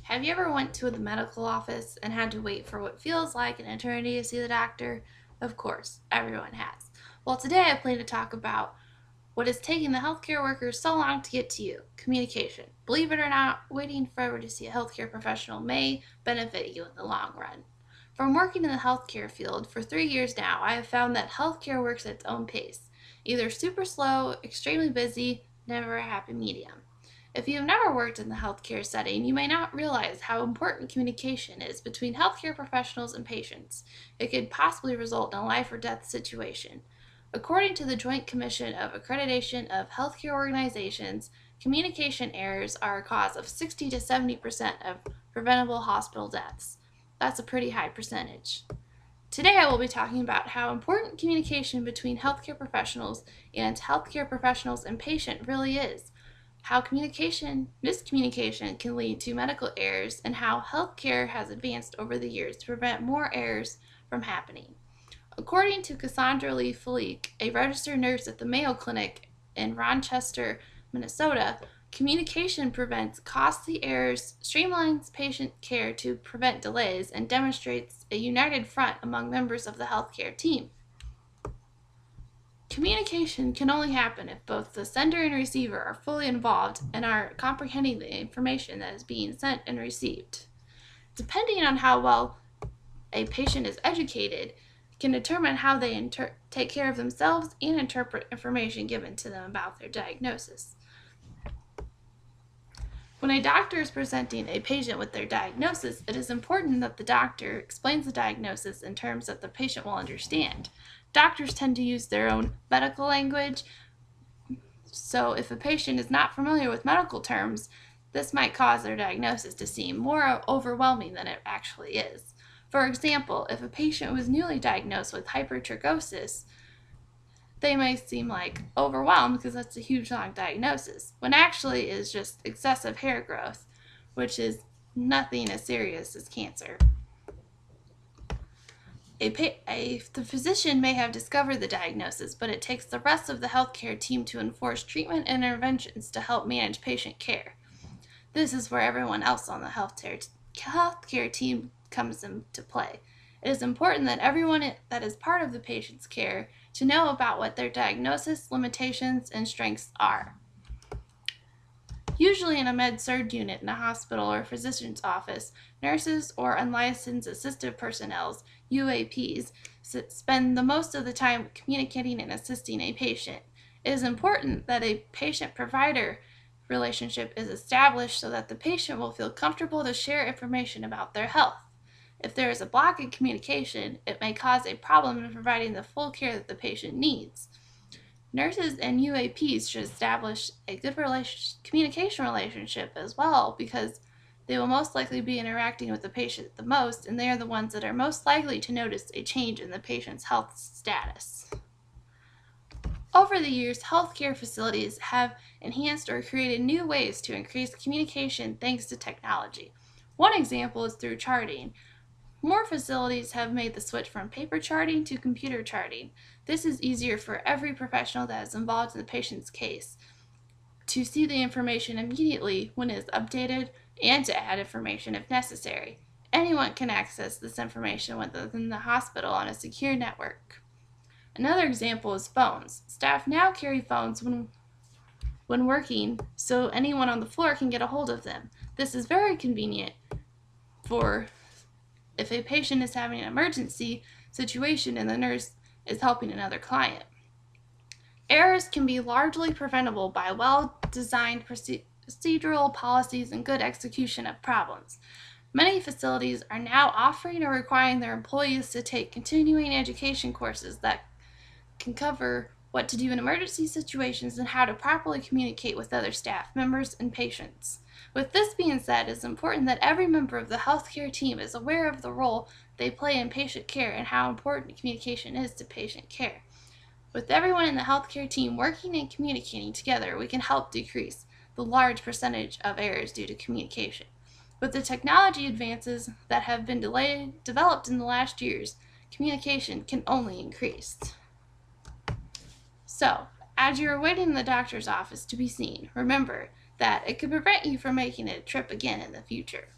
Have you ever went to the medical office and had to wait for what feels like an eternity to see the doctor? Of course, everyone has. Well, today I plan to talk about what is taking the healthcare workers so long to get to you: communication. Believe it or not, waiting forever to see a healthcare professional may benefit you in the long run. From working in the healthcare field for 3 years now, I have found that healthcare works at its own pace, either super slow, extremely busy, never a happy medium. If you have never worked in the healthcare setting, you may not realize how important communication is between healthcare professionals and patients. It could possibly result in a life or death situation. According to the Joint Commission of Accreditation of Healthcare Organizations, communication errors are a cause of 60 to 70% of preventable hospital deaths. That's a pretty high percentage. Today I will be talking about how important communication between healthcare professionals and patient really is, how miscommunication can lead to medical errors, and how healthcare has advanced over the years to prevent more errors from happening. According to Cassandra Lee Fleek, a registered nurse at the Mayo Clinic in Rochester, Minnesota, communication prevents costly errors, streamlines patient care to prevent delays, and demonstrates a united front among members of the healthcare team. Communication can only happen if both the sender and receiver are fully involved and are comprehending the information that is being sent and received. Depending on how well a patient is educated, can determine how they take care of themselves and interpret information given to them about their diagnosis. When a doctor is presenting a patient with their diagnosis, it is important that the doctor explains the diagnosis in terms that the patient will understand. Doctors tend to use their own medical language, so if a patient is not familiar with medical terms, this might cause their diagnosis to seem more overwhelming than it actually is. For example, if a patient was newly diagnosed with hypertrichosis, they may seem like overwhelmed because that's a huge long diagnosis, when actually it is just excessive hair growth, which is nothing as serious as cancer. The physician may have discovered the diagnosis, but it takes the rest of the healthcare team to enforce treatment and interventions to help manage patient care. This is where everyone else on the healthcare team comes into play. It is important that everyone that is part of the patient's care to know about what their diagnosis, limitations, and strengths are. Usually in a med-surg unit in a hospital or physician's office, nurses or unlicensed assistive personnel, UAPs, spend the most of the time communicating and assisting a patient. It is important that a patient-provider relationship is established so that the patient will feel comfortable to share information about their health. If there is a block in communication, it may cause a problem in providing the full care that the patient needs. Nurses and UAPs should establish a good communication relationship as well, because they will most likely be interacting with the patient the most, and they are the ones that are most likely to notice a change in the patient's health status. Over the years, healthcare facilities have enhanced or created new ways to increase communication thanks to technology. One example is through charting. More facilities have made the switch from paper charting to computer charting. This is easier for every professional that is involved in the patient's case to see the information immediately when it is updated and to add information if necessary. Anyone can access this information within the hospital on a secure network. Another example is phones. Staff now carry phones when working, so anyone on the floor can get a hold of them. This is very convenient for if a patient is having an emergency situation and the nurse is helping another client. Errors can be largely preventable by well-designed procedural policies and good execution of problems. Many facilities are now offering or requiring their employees to take continuing education courses that can cover what to do in emergency situations and how to properly communicate with other staff members and patients. With this being said, it's important that every member of the healthcare team is aware of the role they play in patient care and how important communication is to patient care. With everyone in the healthcare team working and communicating together, we can help decrease the large percentage of errors due to communication. With the technology advances that have been developed in the last years, communication can only increase. So, as you are waiting in the doctor's office to be seen, remember that it could prevent you from making a trip again in the future.